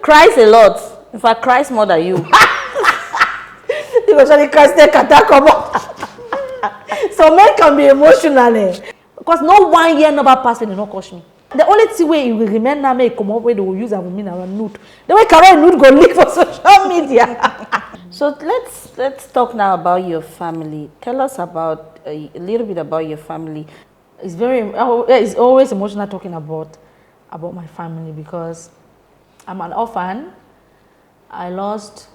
cries a lot. In fact, cries more than you. You actually cries, they can't come up. So men can be emotional. Because no 1 year never pass when they not cost me. The only thing way you will remember me come up where they will use and mean our nude. The way Caro nude go leak for social media. So let's talk now about your family. Tell us about a little bit about your family. It's always emotional talking about my family because I'm an orphan. I lost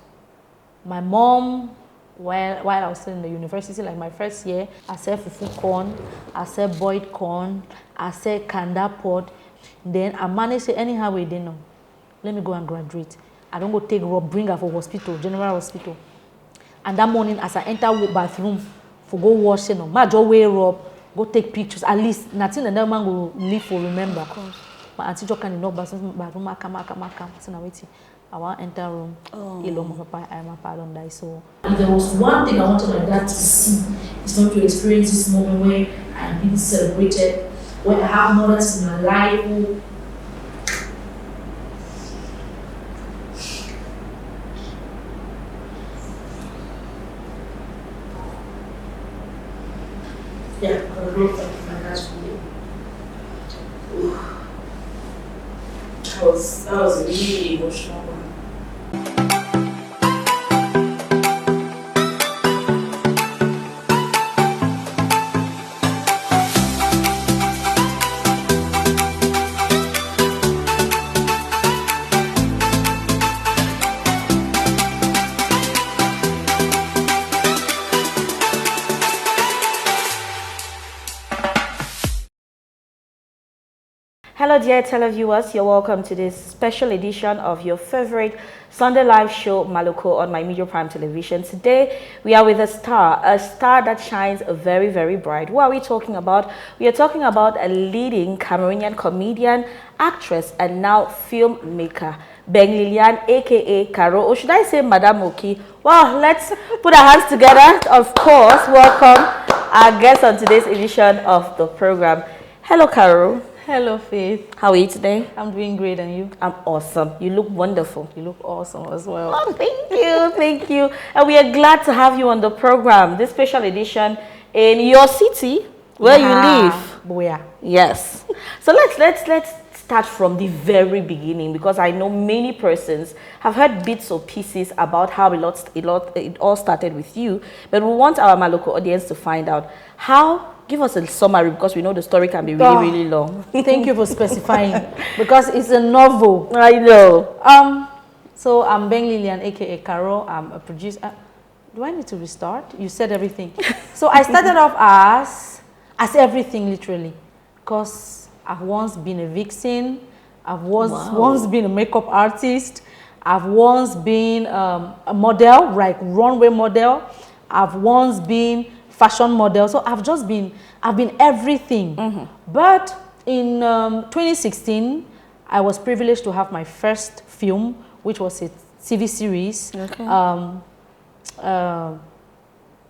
my mom while I was still in the university, like my first year. I said fufu corn, I said boiled corn, I said kanda pot. Then I managed to anyhow we didn't know. Let me go and graduate. I don't go take Rob, bring her for hospital, general hospital. And that morning, as I enter bathroom for go wash, my just wear up, go take pictures. At least nothing and that man will live for remember. My auntie just can't knock bathroom, I come. So now waiting. I want to enter room. My papa don't die. So if there was one thing I wanted my dad to see, it's going to experience this moment where I'm being celebrated, where I have mothers in my life who I grew up with my dad's video. That was a really emotional one. Hello dear televiewers, you're welcome to this special edition of your favorite Sunday live show Maluko on my Media Prime Television. Today we are with a star that shines very, very bright. What are we talking about? We are talking about a leading Cameroonian comedian, actress and now filmmaker, MBENG LILIAN aka Caro, or should I say Madame Oki? Well, let's put our hands together. Of course, welcome our guest on today's edition of the program. Hello Caro. Hello, Faith. How are you today? I'm doing great, and you? I'm awesome. You look wonderful. You look awesome as well. Oh, thank you. And we are glad to have you on the program, this special edition in your city where you live. Where? Yes. So let's start from the very beginning, because I know many persons have heard bits or pieces about how it all started with you, but we want our Maloko audience to find out how. Give us a summary, because we know the story can be really long. Thank you for specifying, because it's a novel. I know. So I'm MBENG LILIAN aka Caro. I'm a producer. Do I need to restart? You said everything. So I started off as everything, literally, because I've once been a vixen. I've once been a makeup artist. I've once been a model, like runway model. I've once been fashion model. So I've been everything. But in 2016, I was privileged to have my first film, which was a TV series. Okay. What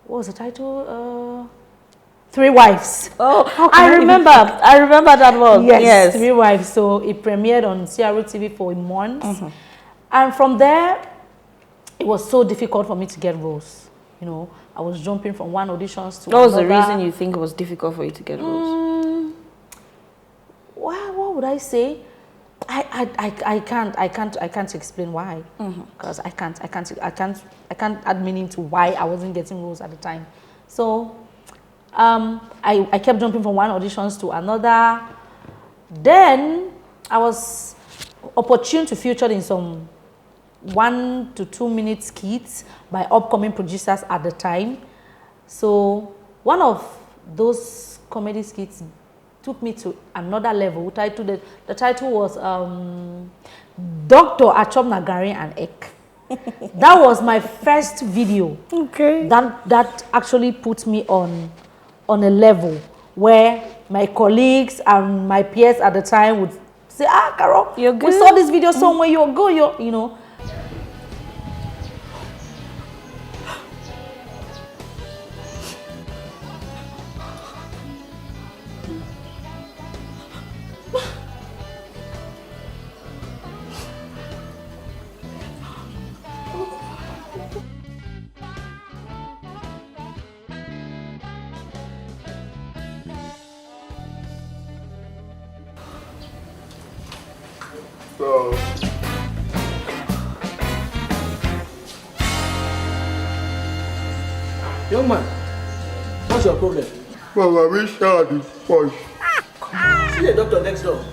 was the title? Three Wives. Oh, I remember that one. Yes, Three Wives. So it premiered on CRO TV for a month. And from there, it was so difficult for me to get roles. You know, I was jumping from one auditions to another. What was the reason you think it was difficult for you to get roles? What would I say? I can't explain why. Because I can't add meaning to why I wasn't getting roles at the time. So I kept jumping from one auditions to another. Then I was opportune to feature in some 1 to 2 minute skits by upcoming producers at the time. So one of those comedy skits took me to another level. The title was Dr. Achom Nagari and Ek. That was my first video. Okay. That actually put me on a level where my colleagues and my peers at the time would say, Caro, you're good. We saw this video somewhere, you're good, you know. Young man, what's your problem? Mama, we shall the push. See the doctor next door.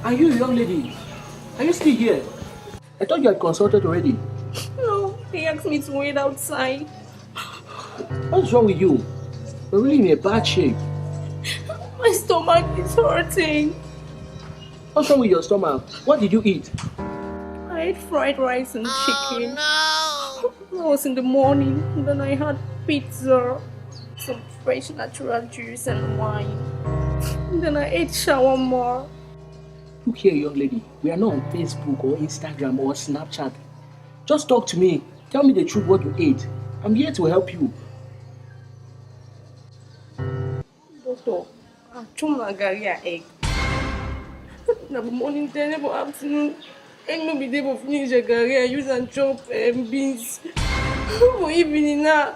Are you a young lady? Are you still here? I thought you had consulted already. No, they asked me to wait outside. What's wrong with you? You're really in a bad shape. My stomach is hurting. What's wrong with your stomach? What did you eat? I ate fried rice and chicken. No. That was in the morning. Then I had pizza, some fresh natural juice and wine. Then I ate shawarma. Look here, young lady. We are not on Facebook or Instagram or Snapchat. Just talk to me. Tell me the truth what you ate. I'm here to help you. Doctor, I chum na gari egg. In the morning, then in the afternoon, I no be able to finish the gari. I use and chop beans. For evening now,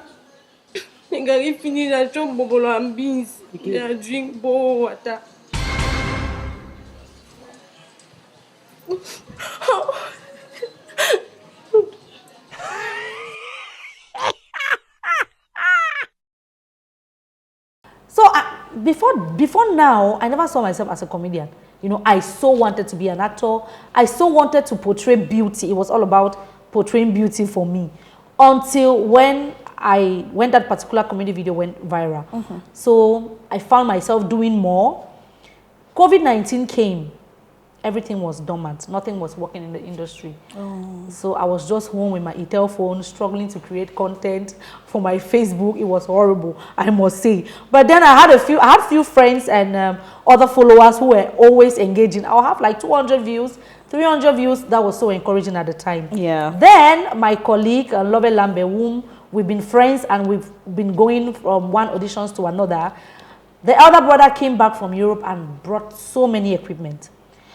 the gari finish and chop bobolo and beans. Then I drink bowl water. So before now, I never saw myself as a comedian. You know, I so wanted to be an actor. I so wanted to portray beauty. It was all about portraying beauty for me. Until when that particular comedy video went viral. So I found myself doing more. COVID-19 came. Everything was dormant. Nothing was working in the industry. So I was just home with my Intel phone, struggling to create content for my Facebook. It was horrible, I must say. But then I had few friends and other followers who were always engaging. I'll have like 200 views, 300 views. That was so encouraging at the time. Yeah. Then my colleague, Love Lambe, whom we've been friends and we've been going from one auditions to another. The elder brother came back from Europe and brought so many equipment.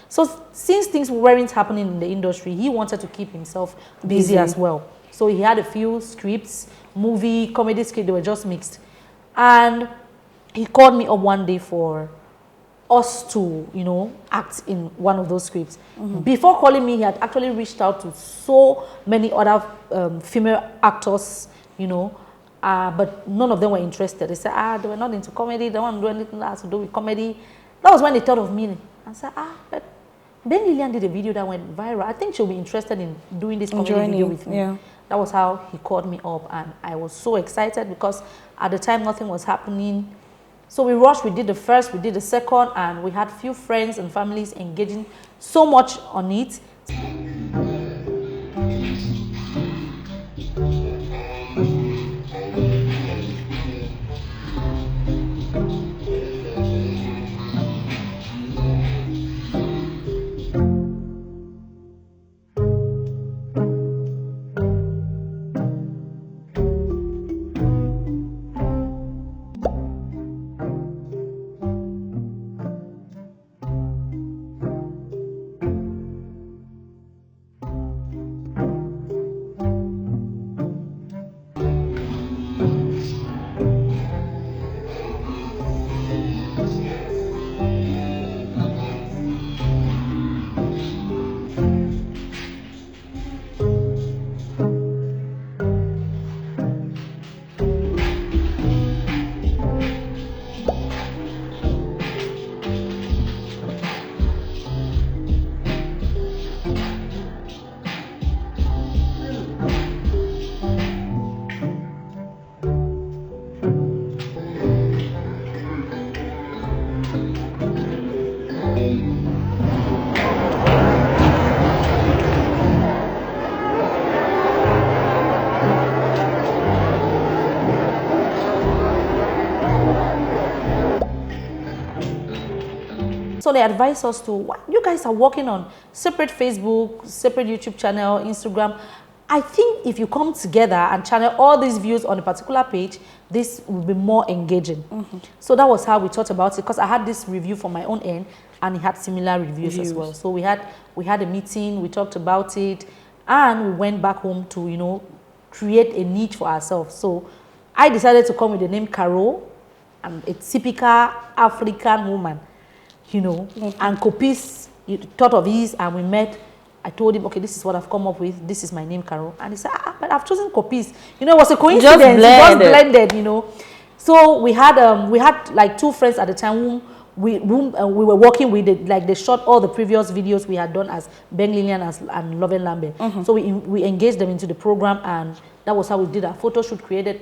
So since things weren't happening in the industry, he wanted to keep himself busy as well. So he had a few scripts, movie, comedy scripts, they were just mixed. And he called me up one day for us to, you know, act in one of those scripts. Before calling me, he had actually reached out to so many other female actors, you know, but none of them were interested. They said, they were not into comedy, they don't want to do anything that has to do with comedy. That was when they thought of me. I said, but then Lilian did a video that went viral. I think she'll be interested in doing this comedy video with me. Yeah. That was how he called me up, and I was so excited because at the time nothing was happening. So we rushed, we did the first, we did the second, and we had few friends and families engaging so much on it. So they advised us to, you guys are working on separate Facebook, separate YouTube channel, Instagram. I think if you come together and channel all these views on a particular page, this will be more engaging. So that was how we thought about it, because I had this review from my own end and he had similar reviews as well. So we had a meeting, we talked about it, and we went back home to, you know, create a niche for ourselves. So I decided to come with the name Caro, and a typical African woman, you know, and Kopis thought of his, and we met I told him, okay, this is what I've come up with. This is my name, Caro. And he said, but I've chosen copies. You know, it was a coincidence. Just blended, you know. So we had like 2 friends at the time whom we were working with. They shot all the previous videos we had done as MBENG, LILIAN, and Love and Lambe. So we engaged them into the program, and that was how we did our photo shoot, created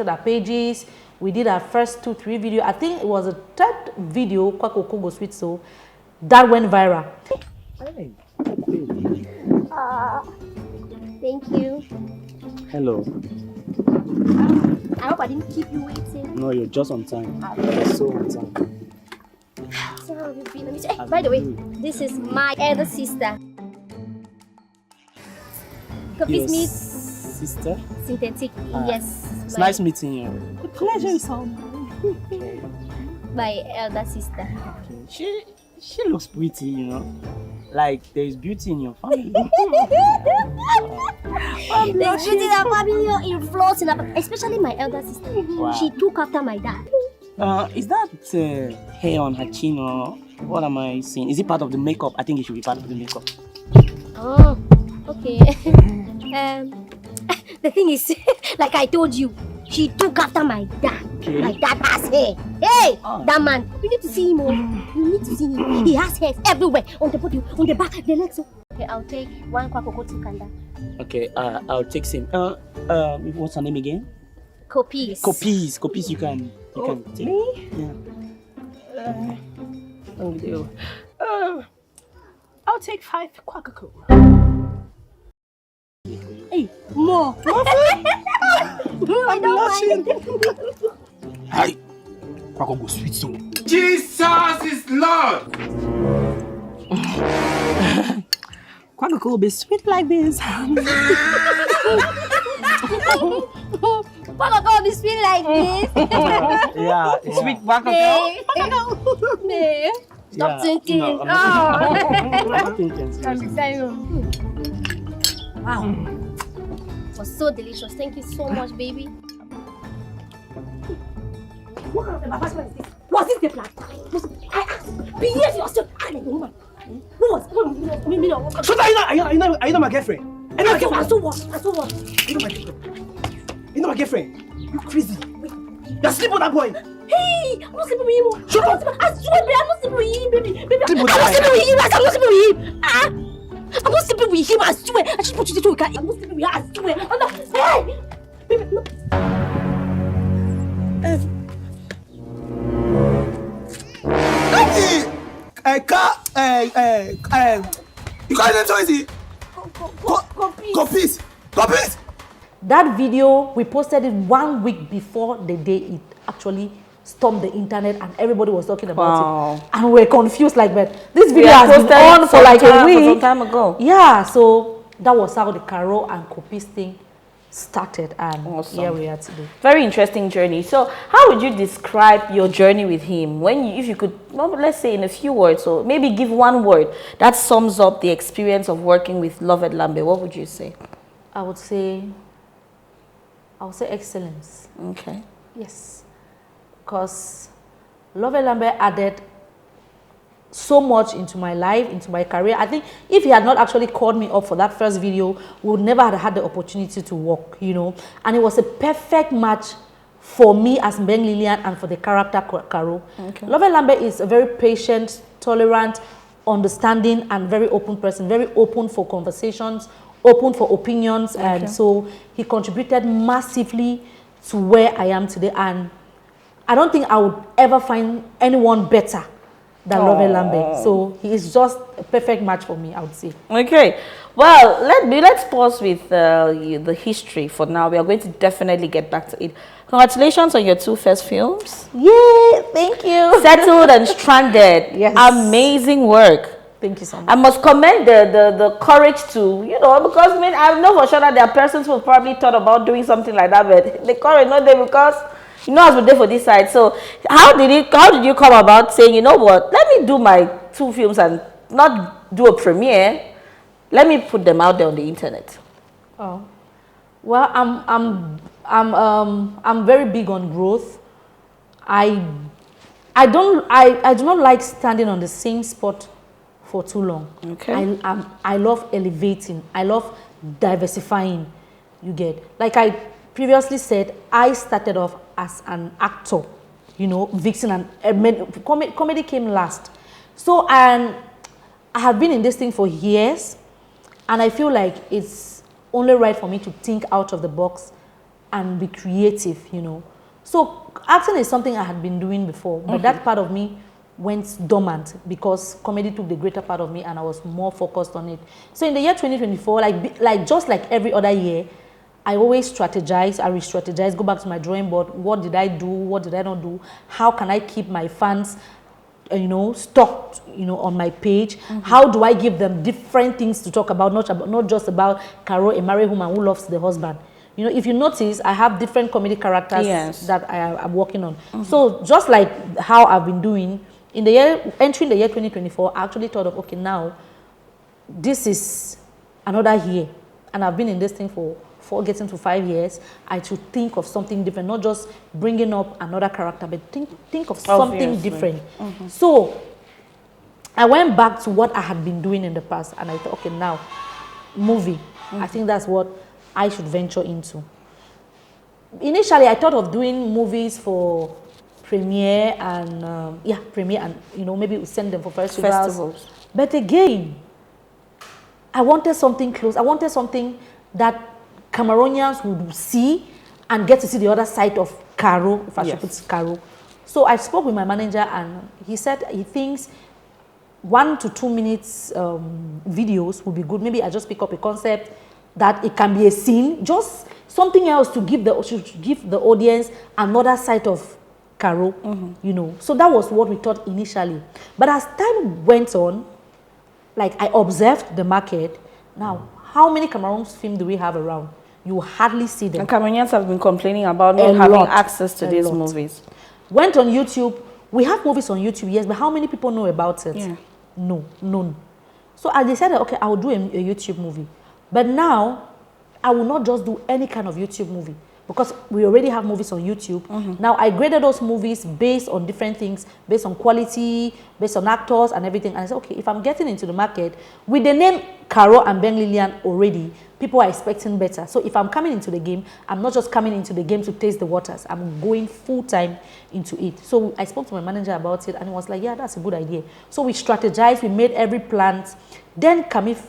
our pages. We did our first 2-3 videos. I think it was a 3rd video, Kwako Kogo Sweet Soul, that went viral. Hey. Thank you. Hello. I hope I didn't keep you waiting. No, you're just on time. You're so on time. So how have you been? Let me say, by the way, this is my elder sister. Copies me. Sister? Synthetic, yes. It's nice meeting you. The pleasure is all My elder sister. Okay. She looks pretty, you know. Like there's beauty in your family. There's beauty in our family, in flaws in our, especially my elder sister. Wow. She took after my dad. Is that hair on her chin or what am I seeing? Is it part of the makeup? I think it should be part of the makeup. Oh, okay. The thing is, like I told you, she took after my dad. Okay. My dad has hair. Hey, that man, you need to see him. You need to see him. He has hair everywhere. On the body, on the back, the legs. Okay, I'll take 1 kwakoko tikanda. Okay, I'll take same. What's her name again? Copies. Copies. You can take. Me? Yeah. I'll take 5 kwakoko. Hey, more. I'm blushing. Hi. Kwako go sweet soul. Jesus is Lord. Kwako go be sweet like this. Why not be sweet like this? Yeah. Sweet Kwako. Babe. Stop thinking. No, Oh. I'm thinking. Wow. It was so delicious. Thank you so much, baby. What kind of embarrassment is this? Was this the plan? I asked, behave yourself. I'm a woman. So are you not my girlfriend? And so what? You know my girlfriend. You know my girlfriend. You crazy. You're sleeping with that boy. Hey, I'm not sleeping with him. Shut up. I swear, babe, I'm not sleeping with him, baby. Sleep with I'm not that sleeping with him. I'm not sleeping with him. I'm not sleeping with him. I swear. I just put you to I'm not sleeping with him. I swear. I'm not. Hey, baby, no. You can't even tell it. Copies. That video, we posted it 1 week before the day it actually stormed the internet, and everybody was talking about it. And we were confused, like, but this video has been on for like a week. Some time ago. Yeah, so that was how the Caro and copies thing started, and here we are today. Very interesting journey. So how would you describe your journey with him? If you could, well, let's say in a few words, or maybe give 1 word that sums up the experience of working with Love and Lambe, what would you say? I would say excellence. Okay. Yes, because Love and Lambe added so much into my life, into my career. I think if he had not actually called me up for that first video, we would never have had the opportunity to work, you know. And it was a perfect match for me as MBENG LILIAN and for the character Caro. Okay. Love and Lambe is a very patient, tolerant, understanding, and very open person, very open for conversations, open for opinions, and so he contributed massively to where I am today. And I don't think I would ever find anyone better than Love and Lambe. So he is just a perfect match for me, I would say. Okay. Well, let's pause with the history for now. We are going to definitely get back to it. Congratulations on your 2 first films. Yay! Thank you. Settled and Stranded. Yes. Amazing work. Thank you so much. I must commend the courage to, because I know for sure that there are persons who probably thought about doing something like that, but the courage not there because as we're there for this side. So how did you come about saying, you know what, let me do my 2 films and not do a premiere, let me put them out there on the internet? Oh, well, I'm very big on growth. I do not like standing on the same spot for too long. Okay. I love elevating. I love diversifying. You get, like I previously said, I started off as an actor, you know, vixen, and comedy came last. So, and I have been in this thing for years, and I feel like it's only right for me to think out of the box and be creative, you know. So acting is something I had been doing before, but that part of me went dormant because comedy took the greater part of me and I was more focused on it. So in the year 2024, like just like every other year, I always strategize, I re-strategize, go back to my drawing board. What did I do? What did I not do? How can I keep my fans, you know, stocked, you know, on my page? How do I give them different things to talk about, not just about Caro, a married woman who loves the husband. You know, if you notice, I have different comedy characters that I'm working on. So just like how I've been doing, entering the year 2024, I actually thought of, okay, now, this is another year. And I've been in this thing for getting to 5 years. I should think of something different, not just bringing up another character, but think of something different. So I went back to what I had been doing in the past, and I thought, okay, now, movie. I think that's what I should venture into. Initially, I thought of doing movies for premiere and you know, maybe we send them for festivals. But again, I wanted something close. I wanted something that Cameroonians would see and get to see the other side of Caro, if I should put Caro. So I spoke with my manager, and he said he thinks 1 to 2 minutes videos would be good. Maybe I just pick up a concept that it can be a scene, just something else to give the audience another side of Caro, you know. So that was what we thought initially. But as time went on, like I observed the market. Now, how many Cameroon films do we have around? You hardly see them. And Cameroonians have been complaining about not having access to these movies. Went on YouTube. We have movies on YouTube, yes, but how many people know about it? Yeah. No, none. So I decided, okay, I will do a YouTube movie. But now, I will not just do any kind of YouTube movie because we already have movies on YouTube. Now, I graded those movies based on different things, based on quality, based on actors and everything. And I said, okay, if I'm getting into the market, with the name Caro and MBENG LILIAN already, people are expecting better. So if I'm coming into the game, I'm not just coming into the game to taste the waters. I'm going full-time into it. So I spoke to my manager about it, and he was like, yeah, that's a good idea. So we strategized, we made every plan. Then Kamif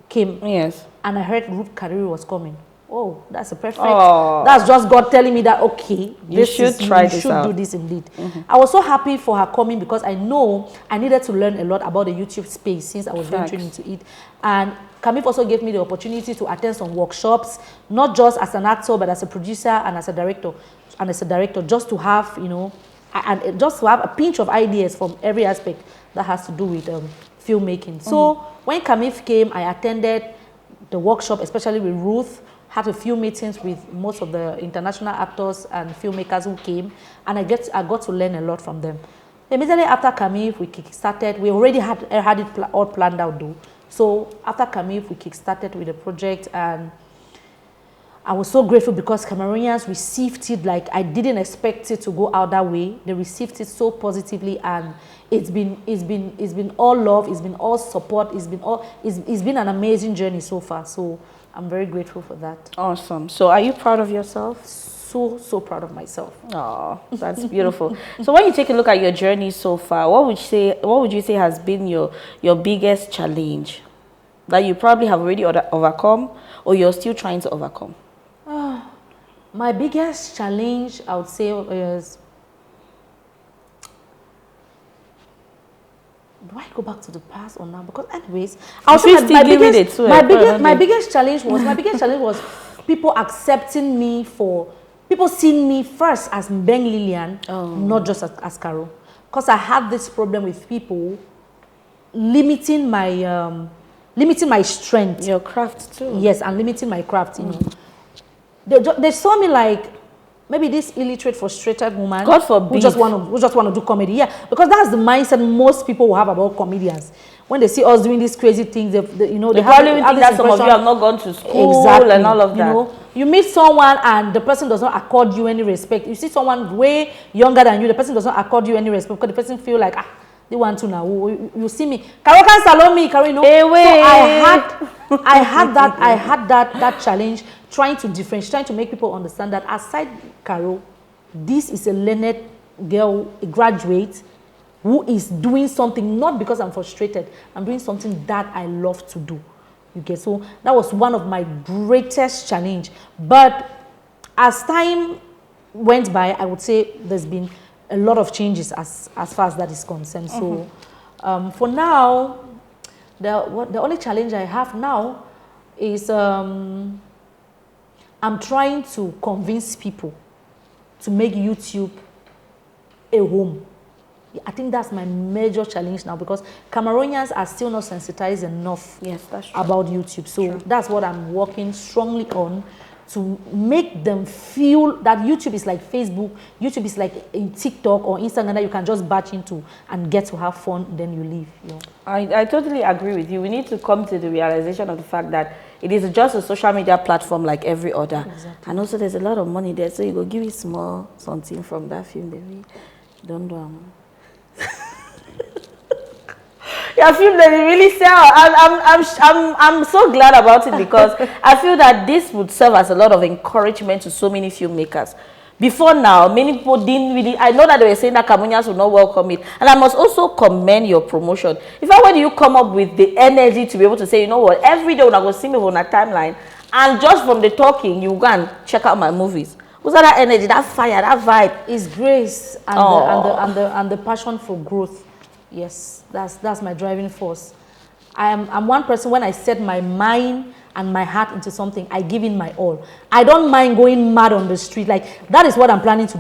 came, and I heard Ruth Kariri was coming. Oh, that's a perfect. That's just God telling me that, okay, you should do this indeed. I was so happy for her coming because I know I needed to learn a lot about the YouTube space since I was venturing into it. And Kamif also gave me the opportunity to attend some workshops, not just as an actor, but as a producer and as a director, just to have, you know, and just to have a pinch of ideas from every aspect that has to do with filmmaking. So when Kamif came, I attended the workshop, especially with Ruth, had a few meetings with most of the international actors and filmmakers who came, and I got to learn a lot from them. Immediately after Kamif, we kickstarted. We already had it all planned out though. So after Kamif, we kickstarted with the project, and I was so grateful because Cameroonians received it like I didn't expect it to go out that way. They received it so positively, and it's been all love, it's been all support, it's been an amazing journey so far. So I'm very grateful for that. Awesome. So are you proud of yourself? So proud of myself. Oh, that's beautiful. So when you take a look at your journey so far, what would you say has been your biggest challenge that you probably have already overcome, or you're still trying to overcome? My biggest challenge, I would say, is, do I go back to the past or now? Because anyways, my biggest challenge was people accepting me people seeing me first as MBENG LILIAN, not just as Caro. Because I have this problem with people limiting my strength. Your craft too. Yes, and limiting my craft, you know. They saw me like maybe this illiterate, frustrated woman, God forbid, who just want to do comedy. Yeah, because that's the mindset most people will have about comedians. When they see us doing these crazy things, they probably think that some of you have not gone to school and all of that. You know, you meet someone and the person does not accord you any respect. You see someone way younger than you, the person does not accord you any respect because the person feel like, They want to now. You see me. Caro can salon me, Caro, you know. Hey, so I had that challenge, trying to differentiate, trying to make people understand that aside Caro, this is a learned girl, a graduate, who is doing something, not because I'm frustrated, I'm doing something that I love to do. You get, so that was one of my greatest challenge. But as time went by, I would say there's been a lot of changes as far as that is concerned. So for now, the only challenge I have now is I'm trying to convince people to make YouTube a home. I think that's my major challenge now, because Cameroonians are still not sensitized enough about YouTube. So that's what I'm working strongly on, to make them feel that YouTube is like Facebook, YouTube is like a TikTok or Instagram that you can just batch into and get to have fun, then you leave. You know? I totally agree with you. We need to come to the realization of the fact that it is just a social media platform like every other. Exactly. And also there's a lot of money there, so you go give it small something from that film. Don't do Your film that it really sell. I'm so glad about it, because I feel that this would serve as a lot of encouragement to so many filmmakers. Before now, many people didn't really. I know that they were saying that Cameroonians would not welcome it, and I must also commend your promotion. In fact, when you come up with the energy to be able to say, you know what, every day when I go see me on a timeline, and just from the talking, you go and check out my movies. Was that energy, that fire, that vibe? Is grace and the passion for growth. Yes, that's my driving force. I'm one person, when I set my mind and my heart into something, I give in my all. I don't mind going mad on the street. Like, that is what I'm planning to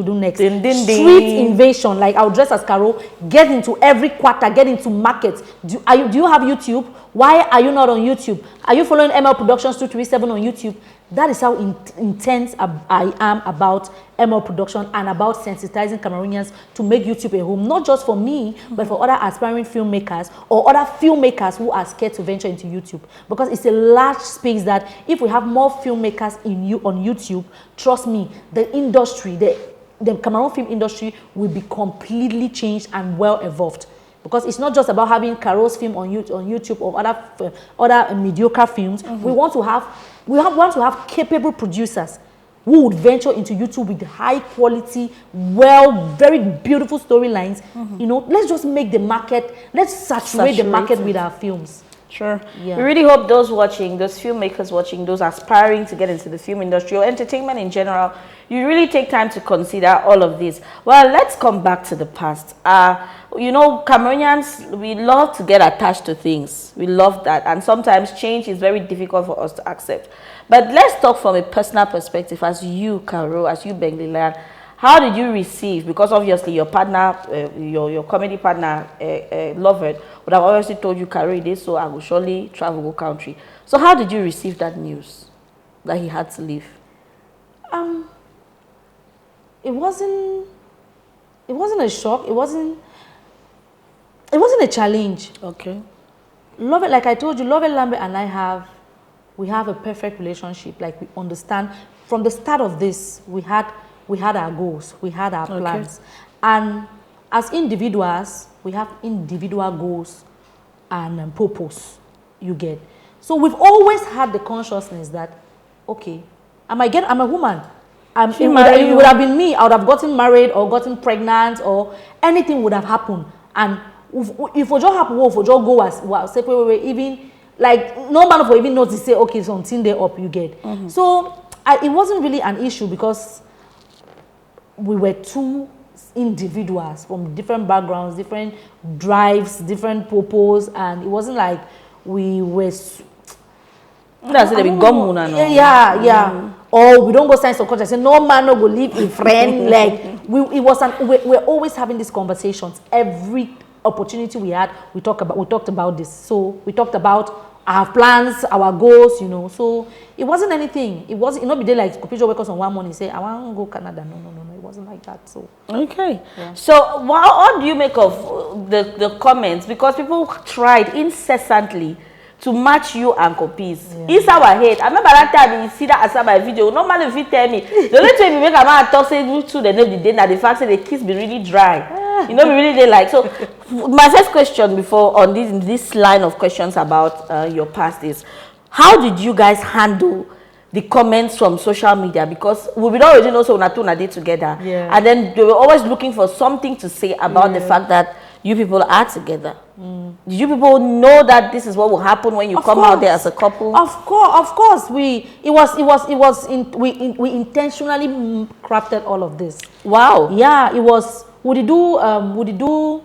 do next. Street invasion. Like, I'll dress as Caro, get into every quarter, get into markets. Do you have YouTube? Why are you not on YouTube? Are you following ML Productions 237 on YouTube? That is how intense I am about ML production and about sensitizing Cameroonians to make YouTube a home, not just for me, but for other aspiring filmmakers or other filmmakers who are scared to venture into YouTube. Because it's a large space that if we have more filmmakers on YouTube, trust me, the industry, the Cameroon film industry will be completely changed and well evolved. Because it's not just about having Caro's film on YouTube or other mediocre films. We want to have capable producers who would venture into YouTube with high quality, very beautiful storylines. You know, let's just make the market, let's saturate the market with our films. Sure. Yeah. We really hope those watching, those filmmakers watching, those aspiring to get into the film industry or entertainment in general, you really take time to consider all of this. Well, let's come back to the past. You know, Cameroonians, we love to get attached to things. We love that. And sometimes change is very difficult for us to accept. But let's talk from a personal perspective. As you, Caro, as you, LILIAN, how did you receive? Because obviously your partner, your comedy partner, Lovett, would have obviously told you, Caro, this, so I will surely travel go country. So how did you receive that news that he had to leave? It wasn't a shock. It wasn't a challenge. Okay. Lovett, like I told you, Lovett Lambert and I we have a perfect relationship. Like, we understand from the start of this, we had our goals, we had our plans. And as individuals, we have individual goals and purpose, you get. So we've always had the consciousness that, okay, I'm a woman. It would have been me. I would have gotten married or gotten pregnant or anything would have happened. And if we just happen, if we just go as separate, even like no man will even notice, say, okay, something there up, you get. So it wasn't really an issue, because we were two individuals from different backgrounds, different drives, different purpose, and it wasn't like we were. Or we don't go sign some contract. Say no man no go leave a friend. Like we're always having these conversations. Every opportunity we had, we talked about this. So we talked about our plans, our goals, you know. So it wasn't anything. It not be there like Kopijo wake us on one morning say I want to go Canada. No. It wasn't like that. So okay. Yeah. So what do you make of the comments? Because people tried incessantly to match you and copies. Yeah. It's our head. I remember that time you see that as my video. Normally if you tell me, the only time you make a man talk say you two the name the day that the fact that the kiss be really dry. You know, we really they like. So, my first question before on this line of questions about your past is, how did you guys handle the comments from social media? Because we would already know so Natuna did together, and then they were always looking for something to say about the fact that you people are together. Did you people know that this is what will happen when you come out there as a couple? Of course. We intentionally crafted all of this. Wow. Yeah, it was. Would do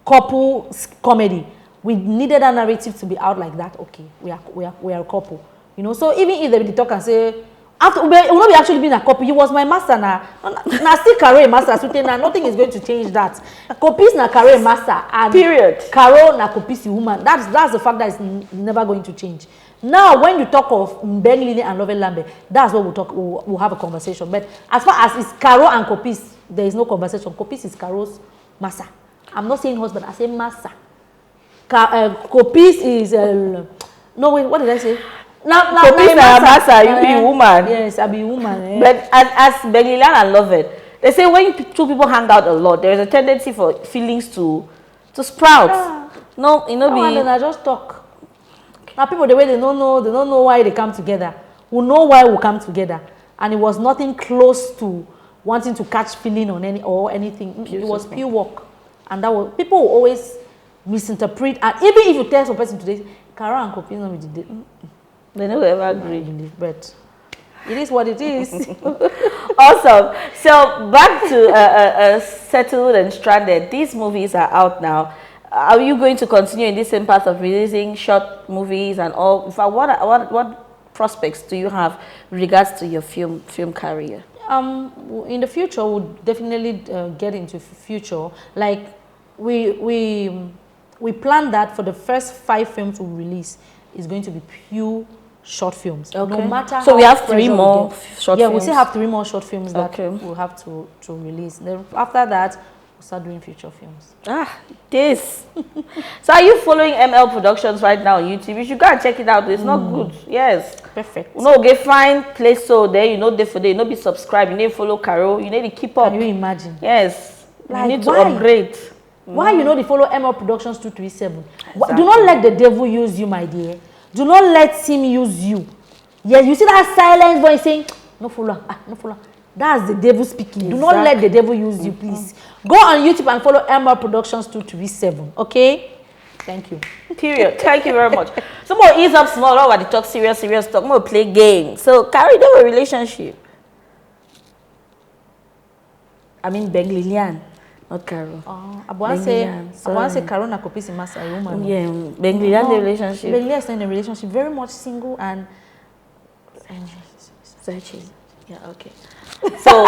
couple comedy? We needed a narrative to be out like that. Okay, we are a couple. You know, so even if they talk and say, after we not be actually being a couple, you was my master now. Now still Caro master. So now nothing is going to change that. Copies na Caro master. And period. Caro na copies woman. That's the fact that is never going to change. Now, when you talk of MBENG, LILIAN, and Lambe, that's what we'll have a conversation. But as far as it's Caro and Copies, there is no conversation. Copies is Caro's master. I'm not saying husband, I say master. Copies is no wait, what did I say? Copies is master, you be woman. Yes, I be woman. But as MBENG, LILIAN, and Love It, they say when two people hang out a lot, there is a tendency for feelings to sprout. Yeah. No, you know, and I just talk. Now people the way they don't know why they come together. We know why we come together, and it was nothing close to wanting to catch feeling on anything. Beautiful. It was pure work, and that was people will always misinterpret. And even if you tell some person today, Caro and Kopi no be the they never ever agree, but it is what it is. Awesome. So back to Settled and Stranded. These movies are out now. Are you going to continue in this same path of releasing short movies and all? In fact, what prospects do you have with regards to your film career? In the future, we'll definitely get into future. Like we plan that for the first 5 films we release is going to be pure short films. Okay. No matter so we have 3 more short films. Yeah, we still have 3 more short films that we'll have to release. Then after that, we'll start doing feature films. This. So are you following ML Productions right now on YouTube? You should go and check it out. It's not good. Yes. Perfect. No, get fine place so there, you know, there for there, you know, be subscribed, you need to follow Caro, you need to keep up. Can you imagine? Yes. Like, you need to upgrade. Why you know they follow ML Productions 237? Exactly. Do not let the devil use you, my dear. Do not let him use you. Yeah, you see that silent voice saying, no follow, no follow. That's the devil speaking. Exactly. Do not let the devil use you, please. Go on YouTube and follow ML Productions 237. Okay? Thank you. Period. Thank you very much. Some more ease up small over the talk serious talk. More play games. So carry them a relationship. I mean MBENG, LILIAN. Not Caro. I want to say Caro na Kopisi Masa woman. Yeah, MBENG, LILIAN the relationship. MBENG, LILIAN is in a relationship, very much single and searching. Yeah, okay. So,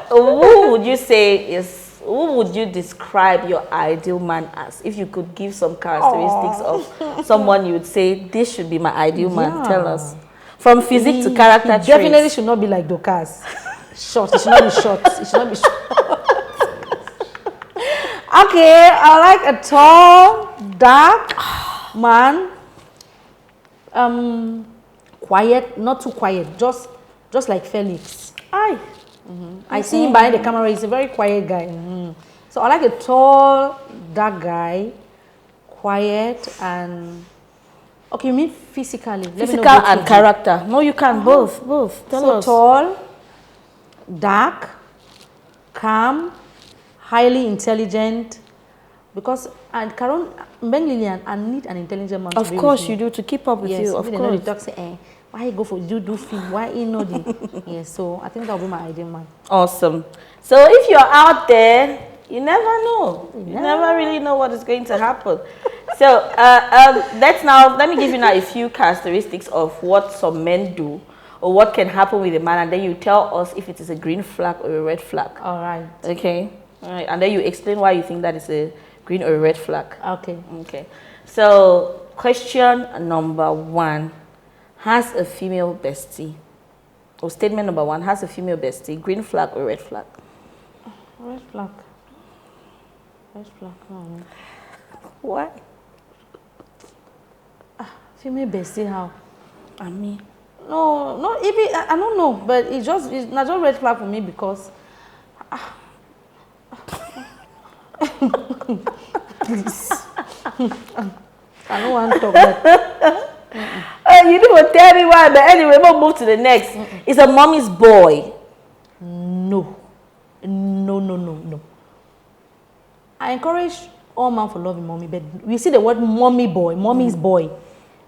who would you say is, who would you describe your ideal man as? If you could give some characteristics of someone you would say, this should be my ideal man. Tell us. From physique to character traits. Definitely should not be like Dokas. Short. It should not be short. It should not be short. Okay, I like a tall, dark man. Quiet, not too quiet. Just like Felix. I see him behind the camera. He's a very quiet guy. So I like a tall, dark guy, quiet and. Okay, you mean physically? Physical and character. No, you can both. Tell us. Tall, dark, calm, highly intelligent. Because Caro, MBENG, LILIAN, I need an intelligent man. Of course you do, to keep up with you. Of course. Talk, say, why go for do film? Why you know the? Yes, so I think that will be my ideal man. Awesome. So if you're out there, you never know. You never really know what is going to happen. So let me give you now a few characteristics of what some men do or what can happen with a man, and then you tell us if it is a green flag or a red flag. All right. Okay. All right. And then you explain why you think that is a green or a red flag. Okay. Okay. So question number 1. Has a female bestie? Or statement number 1. Has a female bestie? Green flag or red flag? Red flag. Red flag. No. Why? Female bestie how? I mean. No, I don't know, but it's not just red flag for me because please. I don't want to talk that. You didn't tell me why, but anyway, we'll move to the next. It's a mommy's boy. No. I encourage all men for loving mommy, but we see the word mommy boy, mommy's boy.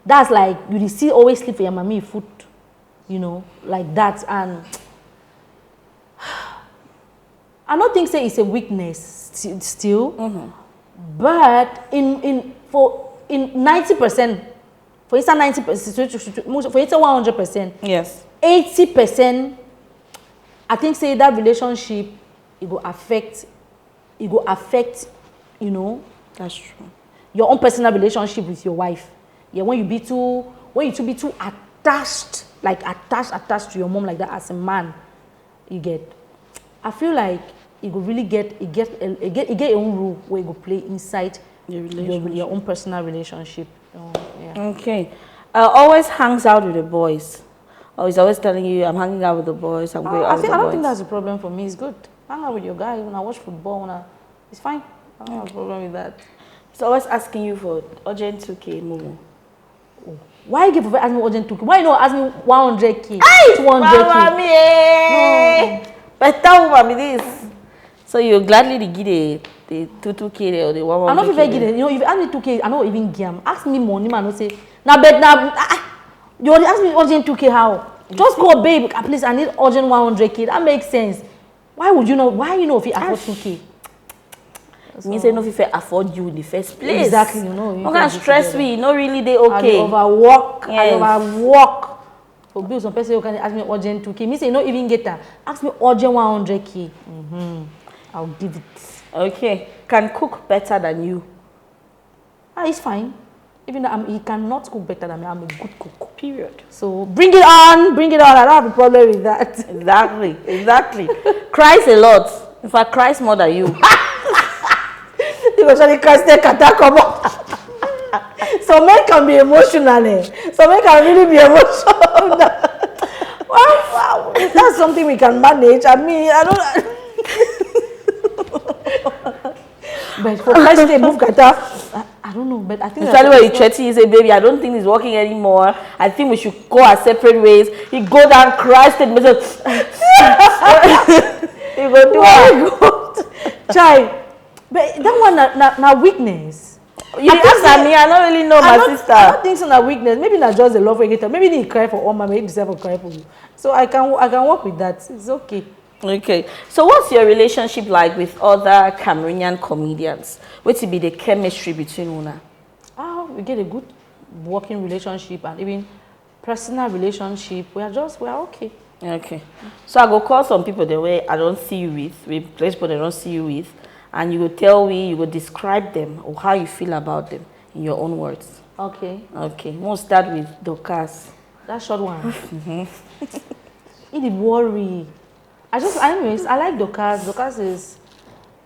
That's like you see always sleep for your mommy foot, you know, like that. And I don't think say it's a weakness still, but in 90%, for instance 90%, for instance 100%, Yes. 80%, I think say that relationship it will affect, you know, That's true. your own personal relationship with your wife. Yeah, when you be too attached, like attached to your mom like that as a man, you get. I feel like it will really get a own rule where you go play inside your own personal relationship. Yeah. Okay. Always hangs out with the boys. Or he's always telling you, I'm hanging out with the boys, I'm going out with the boys. I don't think that's a problem for me. It's good. Hang out with your guy when I watch football. It's fine. I don't have a problem with that. He's always asking you for urgent 2K, Momo. Why you give ask me urgent 2K? Why you not ask me 100K? 200K? Better woman with this. So you gladly give the 2K or the 100K? I don't even give it. You know, if you ask me 2K, I don't even give them. Ask me money, man. I say, you only ask me urgent 2K how? Just go, babe. Please, I need urgent 100K. That makes sense. Why would you know? Why you know if you afford 2K? Means I know if I afford you in the first place. Exactly, you know. You can't stress me. Not really, they okay. I overwork. Yes. I overwork. For bills, some person who can ask me urgent 2K. Means you not even get that. Ask me urgent 100K. I'll give it. Okay. Can cook better than you. It's fine. Even though he cannot cook better than me, I'm a good cook. Period. So bring it on. I don't have a problem with that. Exactly. Cries a lot. In fact, cries more than you. Some men can be emotional. Some men can really be emotional. Wow. That's something we can manage. I mean, I don't. But for first day move kata, I don't know. But I think especially when you threaten, you say, "Baby, I don't think it's working anymore. I think we should go our separate ways." You go down, cry, state message. You go do it. Child. But that one na weakness. You ask me, I don't really know my sister. I don't think so na weakness. Maybe not just a love regulator. Maybe they cry for Oma, maybe deserve to cry for you. So I can work with that. It's okay. Okay. So what's your relationship like with other Cameroonian comedians? What will be the chemistry between una? We get a good working relationship and even personal relationship. We are okay. Okay. So I go call some people the way I don't see you with, place people they don't see you with. And you will tell me, you will describe them or how you feel about them in your own words. Okay. We'll start with Dorcas. That short one. It worry. Anyways, I like Dorcas. Dorcas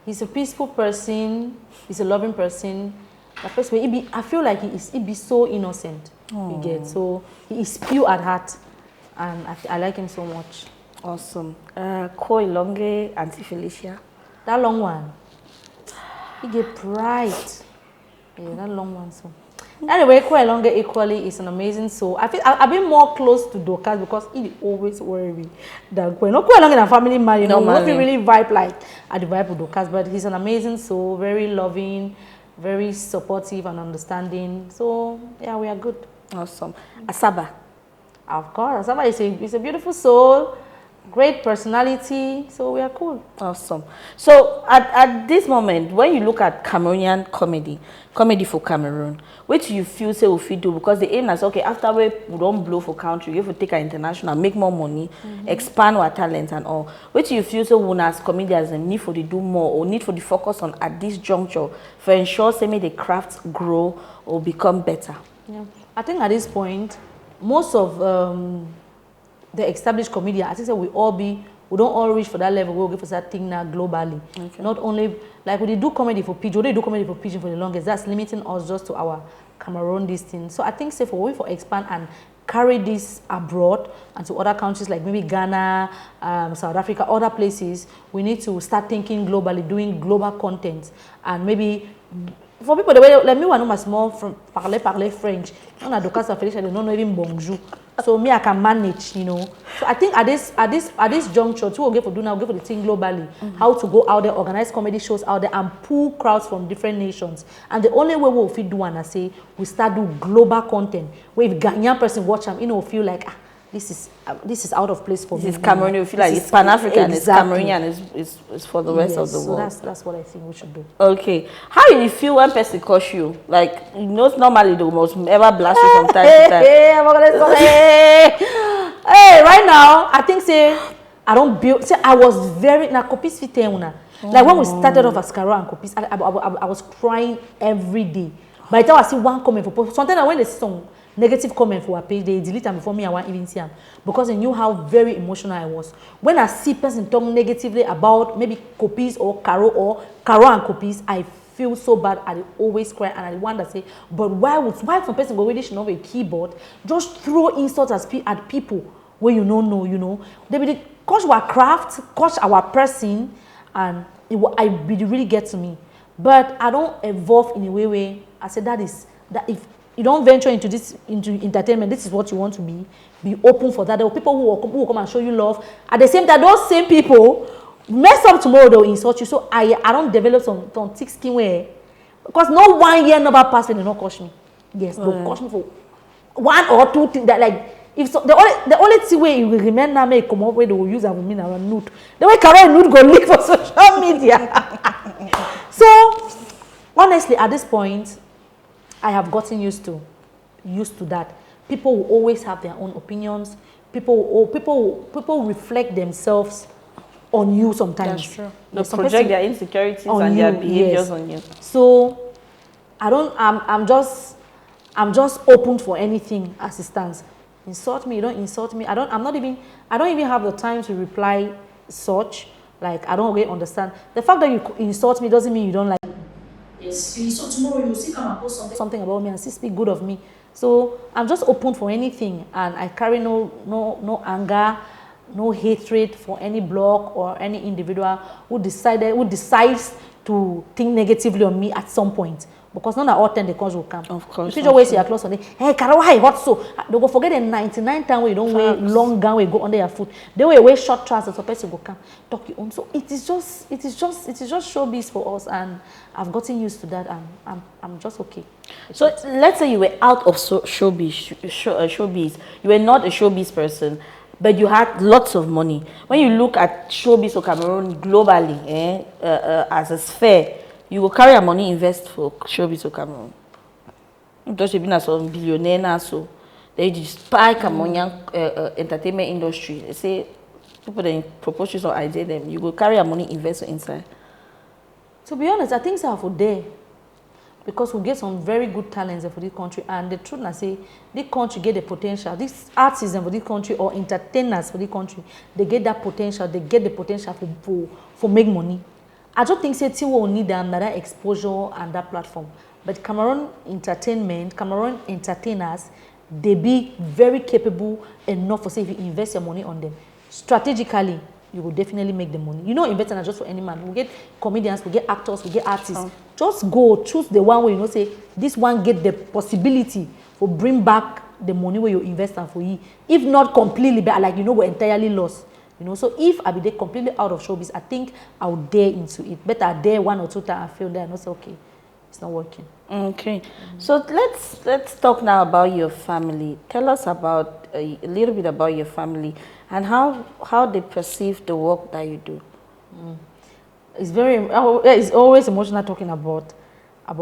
he's a peaceful person. He's a loving person. I feel like he be so innocent. You get so he is pure at heart, and I like him so much. Awesome. Koi Longe, Auntie Felicia. That long one. He get pride. Yeah, that long one. So anyway, Koi Longe equally is an amazing soul. I've been more close to Dorcas because he always worry me that Koi Longe and family man, you know, not really vibe like at the vibe with Dorcas, but he's an amazing soul, very loving, very supportive and understanding. So yeah, we are good. Awesome. Asaba. Of course, Asaba is a beautiful soul. Great personality, so we are cool. Awesome. So at this moment, when you look at Cameroonian comedy for Cameroon, what do you feel say we fit do? Because the aim is okay, after we don't blow for country, we have to take our international, make more money, expand our talent and all. What do you feel so we as comedians need for to do more or need for the focus on at this juncture for ensure say make the craft grow or become better? Yeah. I think at this point, most of the established comedian, I think that we don't all reach for that level. We'll go for that thing now globally. Okay. Not only like we do comedy for Pidgin, they do comedy for Pidgin for the longest. That's limiting us just to our Cameroon this thing. So I think say for expand and carry this abroad and to other countries like maybe Ghana, South Africa, other places, we need to start thinking globally, doing global content and maybe for people the way like me one know my small from parler French. When I do cast Felicia, they don't know even bonjour. So me I can manage, you know. So I think at this juncture, what we'll get for do now, we'll get for the thing globally, how to go out there, organize comedy shows out there, and pull crowds from different nations. And the only way we'll fit do one, I say, we start do global content. Where if Ghanaian person watch them, you know, feel like this is out of place for me. This is Cameroon. You feel like it's Pan-African, exactly. It's Cameroonian, it's for the rest of the world. So that's what I think we should do. Okay. How do you feel when person curse you? Like, you know, normally they must ever blast you from time to time. Hey, right now, I think I don't build. I was very Copis fit una. Like when we started off as Caro and Copis, I was crying every day. By the time I see one comment for post, sometimes when they see some negative comment for a page, they delete them before me. I won't even see them because they knew how very emotional I was. When I see person talk negatively about maybe Copis or Caro and Copis, I feel so bad. I always cry and I wonder say, but why some person go really should not have a keyboard, just throw insults at people where you don't know, you know. They be coach our craft, coach our person, and I really get to me. But I don't evolve in a way I said that if you don't venture into entertainment, this is what you want to be open for that. There are people who will come and show you love. At the same time, those same people mess up tomorrow, they'll insult you. So I don't develop some thick skin way. Because no 1 year never pass when they don't coach me. Yes, they'll coach me for 1 or 2 things that like if so, the only thing way you will remember me come up where they will use and mean our nude. The way Caro nude go leak for social media. So honestly, at this point, I have gotten used to that. People will always have their own opinions. People reflect themselves on you sometimes. That's true. They project their insecurities and their behaviors on you. So I'm just open for anything as it stands. Insult me, you don't insult me. I don't even have the time to reply such. Like I don't really understand. The fact that you insult me doesn't mean you don't like me. Yes, so tomorrow you still come and post something about me and still speak good of me. So I'm just open for anything, and I carry no anger, no hatred for any blog or any individual who decides to think negatively on me at some point. Because not all 10 the cause will come. Of course. If you just waste your clothes on it, hey, Caro, why hot so? They go forget the 99 times where you don't wear long gown, where you go under your foot. They will wear short trousers, so person go come talk you on. So it is just showbiz for us, and I've gotten used to that, and I'm just okay. So let's say you were out of showbiz. You were not a showbiz person, but you had lots of money. When you look at showbiz or Cameroon globally, as a sphere, you will carry your money, invest for showbiz or Cameroon. Because you've been as a billionaire now, so they just buy Cameroonian entertainment industry. They say people that propose you some idea, them you will carry your money, invest inside. To be honest, I think so for there. Because we get some very good talents for this country, and the truth I say, this country get the potential. These artists for this country or entertainers for this country, they get that potential. They get the potential for make money. I don't think say will need another exposure and that platform. But Cameroon entertainers, they be very capable enough for say if you invest your money on them strategically, you will definitely make the money. You know, investing not just for any man. We get comedians, we get actors, we get artists. Just go choose the one where you know say this one get the possibility for bring back the money where you invest and for you. If not completely, but like you know we're entirely lost. You know, so if I be there completely out of showbiz, I think I would dare into it. Better I dare 1 or 2 times I feel there and I say, okay, it's not working. Okay. So let's talk now about your family. Tell us about a little bit about your family and how they perceive the work that you do. It's always emotional talking about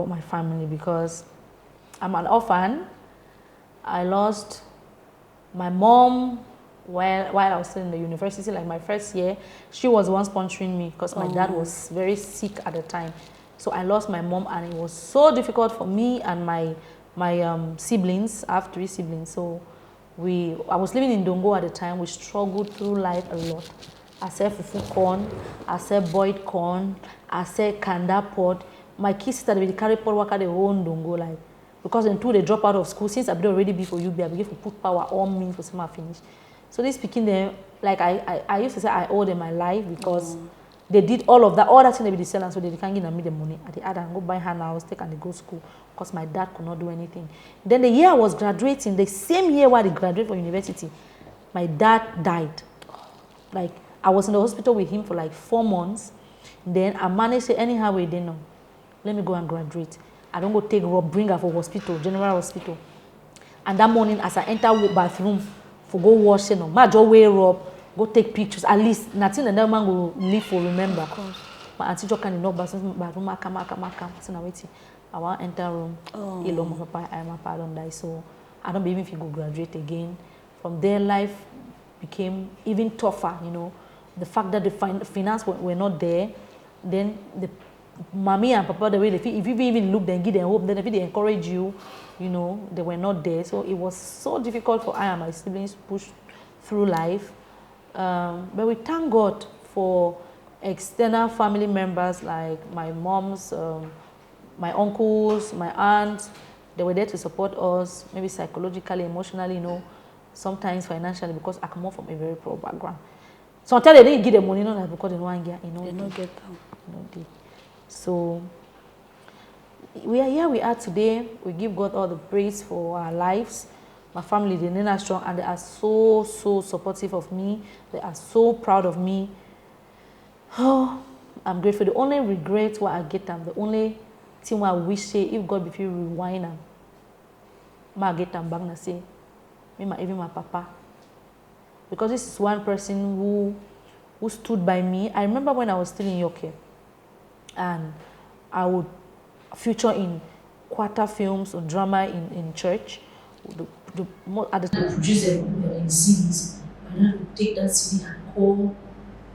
my family because I'm an orphan. I lost my mom while I was still in the university, like my first year. She was the one sponsoring me because my dad was very sick at the time. So I lost my mom, and it was so difficult for me and my siblings. I have 3 siblings. So I was living in Dongo at the time. We struggled through life a lot. I said fufu corn, I said boiled corn, I said kanda pot. My kids started with the carry pot work at the whole Dongo, like because until they drop out of school, since I've been already be for UB, I began to put power on me for some finish. So this speaking them, like I used to say I owe them my life because they did all of that. All that thing they be selling, so they can't give me the money. At the other, go buy her house, take and they go school because my dad could not do anything. Then the year I was graduating, the same year where I graduated from university, my dad died. Like I was in the hospital with him for like 4 months. Then I managed to anyhow we didn't know. Let me go and graduate. I don't go take Rob, bring her for hospital, general hospital. And that morning, as I enter bathroom for go wash, my just wear up, go take pictures. At least nothing and that man will live for remember. My auntie just can't enough bathroom. I come. So now waiting. I want enter room. Hello, my papa. My papa don't die, so I don't believe if you go graduate again. From there, life became even tougher. You know, the fact that the finance were not there, then the mommy and papa, the way they feel, if you even look, then give them hope, then if they encourage you, you know, they were not there. So it was so difficult for I and my siblings to push through life. But we thank God for external family members like my moms, my uncles, my aunts. They were there to support us, maybe psychologically, emotionally, you know, sometimes financially, because I come from a very poor background. Sometimes they didn't give the money, not because they don't get, you know, They don't get them. So we are here we are today. We give God all the praise for our lives. My family, they are strong and they are so supportive of me. They are so proud of me. Oh, I'm grateful. The only regret what I get them, the only thing I wish say if God if you rewind them, I get them back and say, even my papa. Because this is one person who stood by me. I remember when I was still in York, and I would feature in quarter films or drama in church. At the produce them in CDs, and I would take that CD and call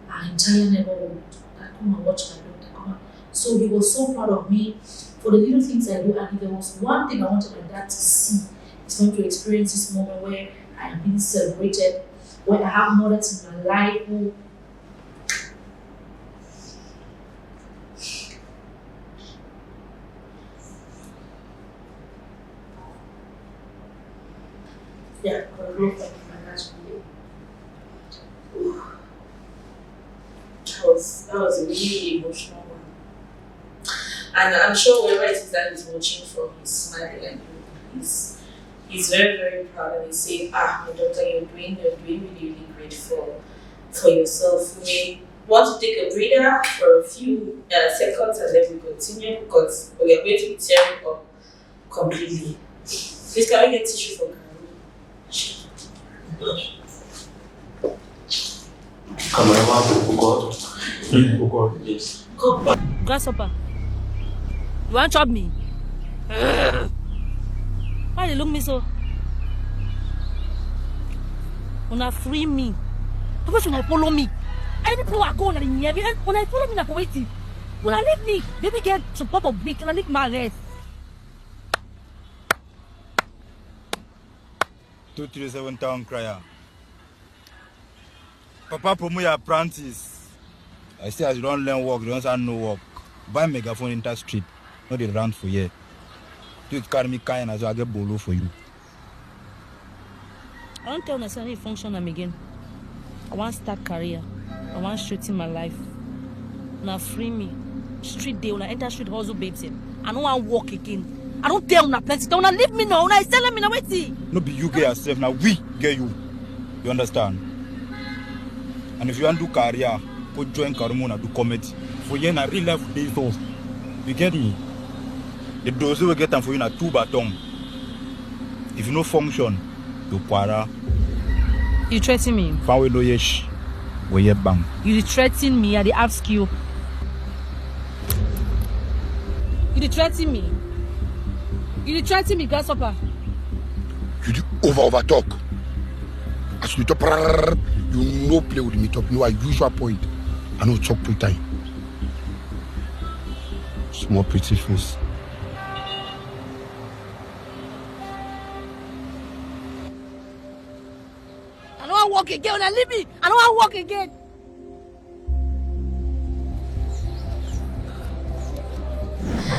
our entire neighborhood. I come and watch my daughter. So he was so proud of me for the little things I do. And if there was one thing I wanted my dad to see, it's going to experience this moment where I am being celebrated, where I have mothers in my life who That was a really emotional one. And I'm sure whoever it is that is watching from his smiling and he's very, very proud, and he's saying, my daughter, you're doing really, really great for yourself. You may want to take a breather for a few seconds and then we continue because we are going to be tearing up completely. Please, can we get tissue for Caro? Yes. grasshopper. You want to chop me? Why they look me so? Wanna free me? How should I follow me? Any people are going in here. When I follow me, I'm waiting. When I leave me, baby get support of big and I leave my rest. 237 town crier. Papa promote your apprentice. I say as you don't learn work, you don't have no work. Buy megaphone in that street, not the round for you. You carry me kind as I get bolo for you. I don't tell myself any function I'm again. I want to start career. I want to straighten my life. Now free me. Street day when I enter street hustle babes. I don't want to walk again. I don't tell una plenty. Don't leave me now. Una tell me now waiting. No be you get yourself, now we get you. You understand? And if you want to do career, go join Caro do comedy. For you in a real life days off. You get me? The dose will get them for you in a 2 baton. If you no function, you para. You threaten me? Fanwe no yesh. We ye bang. You threaten me? I dey ask you. You threaten me? You threaten me, grasshopper? You do over talk. As you talk, you no play with me talk. No, I usual point. I no talk full time. Small pretty face. I don't want to walk again. When I leave me, I don't want to walk again.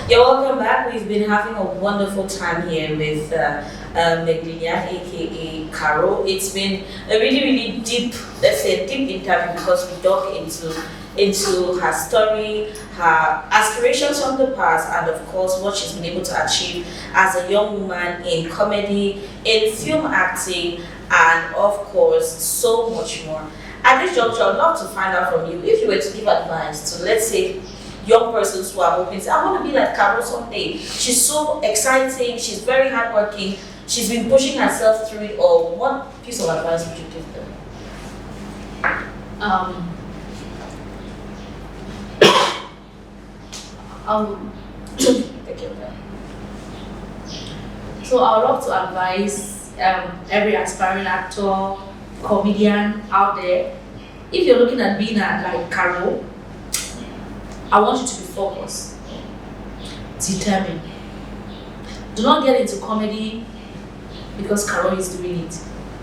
You're welcome back. We've been having a wonderful time here with LILIAN, aka Caro. It's been a really, really deep, let's say, deep interview because we dug into into her story, her aspirations from the past, and of course what she's been able to achieve as a young woman in comedy, in film acting, and of course so much more. At this juncture, I'd love to find out from you, if you were to give advice to, let's say, young persons who are hoping, I want to be like Caro someday. She's so exciting, she's very hardworking, she's been pushing herself through it all. What piece of advice would you give them? Take your time. So I would love to advise every aspiring actor, comedian out there. If you're looking at being like Caro, I want you to be focused, determined. Do not get into comedy because Caro is doing it.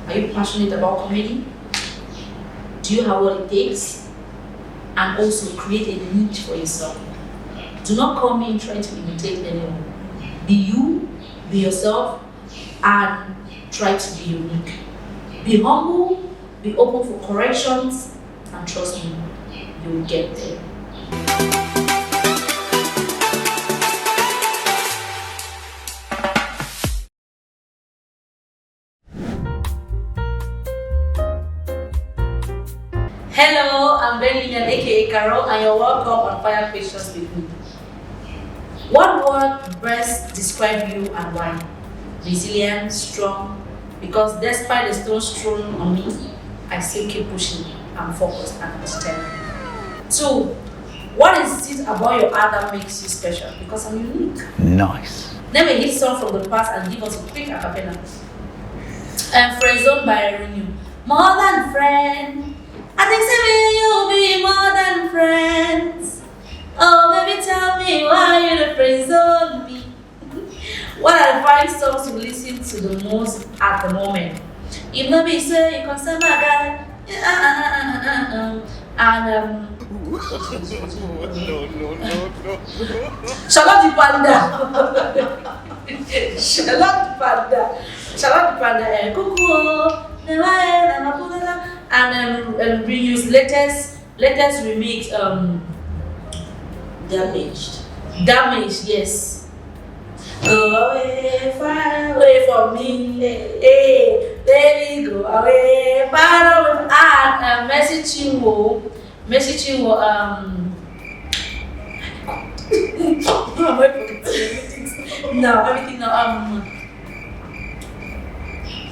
Are you passionate about comedy? Do you have what it takes? And also create a niche for yourself. Do not come in trying to imitate anyone. Be you, be yourself, and try to be unique. Be humble, be open for corrections, and trust me, you will get there. Hello, I'm LILIAN aka Caro, and you're welcome on Fire Questions with me. What word best describe you and why? Resilient, strong, because despite the stones thrown on me, I still keep pushing. I'm focused and determined. 2. What is it about your art that makes you special? Because I'm unique. Nice. Name a hit song from the past and give us a quick acapella. Friendzone by Renew. More than friend. I think you'll be more than friends. Oh, baby, tell me why you the friendzone me. What are the 5 songs you listen to the most at the moment? If nobody say you can say my guy. And No. Charlotte the Panda. Charlotte the Panda. Cuckoo. And reuse latest remix. Damaged, yes. Go away, far away from me. Hey, baby, go away, far away. And messaging now everything now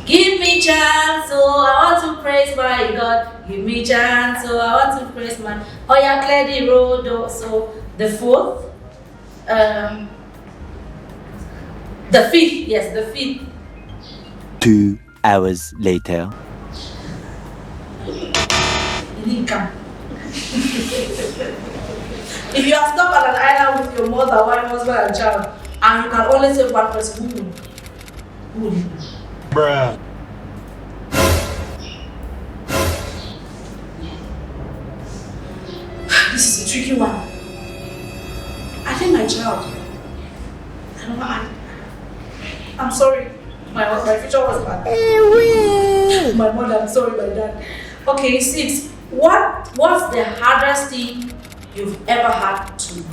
give me chance, so I want to praise my God. Give me chance, so I want to praise my. Oh yeah, clear the road. So the 4th, the 5th, yes, the 5th. 2 hours later. You didn't come. If you are stuck on an island with your mother, wife, husband, and child, and you can only save one person, who would you? Bruh. This is a tricky one. I think my child. I don't know. I'm sorry. My future was bad. My mother, I'm sorry, my dad. Okay, 6. What's the hardest thing you've ever had to do?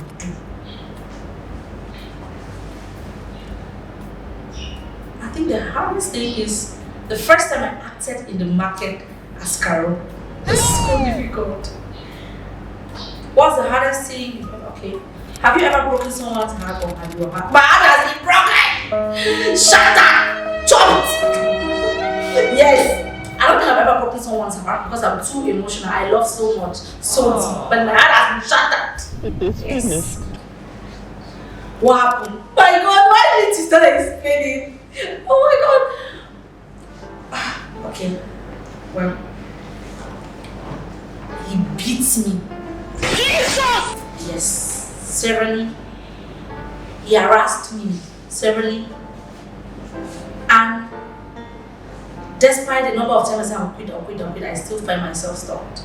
I think the hardest thing is the first time I acted in the market as Caro. It's so difficult. What's the hardest thing? Okay. Have you ever broken someone's heart or have your heart? My heart has been broken! Shut up! Chopped! Yes! I don't think I've ever broken someone's heart because I'm too emotional. I love so much. So deep. But my heart has been shattered. Yes. What happened? My God, why did you start explaining? Oh my God! Okay. Well, he beats me. Jesus! Yes, severely. He harassed me severely. And despite the number of times I said I'll quit, I still find myself stopped.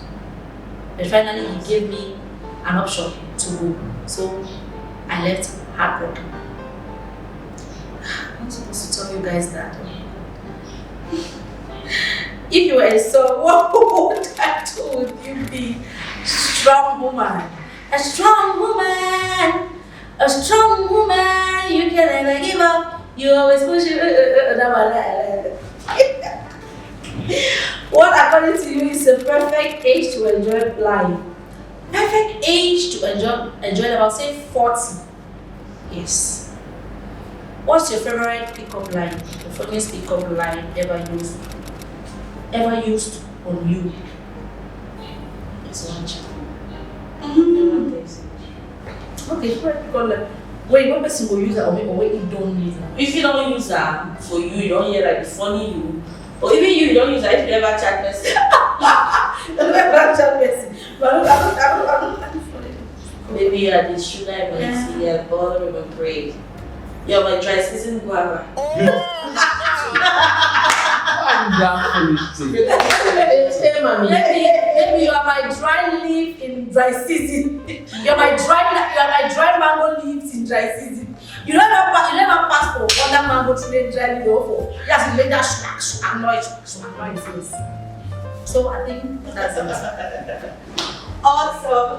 But finally, he gave me an option to go. So I left heartbroken. I'm supposed to tell you guys that. If you were a son, what would I do with you be? strong woman. A strong woman. A strong woman. You can never give up. You always push it. What according to you is the perfect age to enjoy life? Perfect age to enjoy about say 40. Yes. What's your favorite pickup line? The funniest pickup line ever used on you? It's one child. Okay, favorite pickup line. Wait, what person will use that or wait you don't use that? If you don't use that for you don't hear like the funny you. Or even you don't use that if you never chat person. Never chat person. But I don't Maybe you are the sugar emergency, you are bother and pray. You're my dry season guava. Maybe you are my dry leaf in dry season. You are my dry mango leaves in dry season. You never pass for other mango tree dry leaf for. You have to make that smack noise. So I think that's it. Awesome.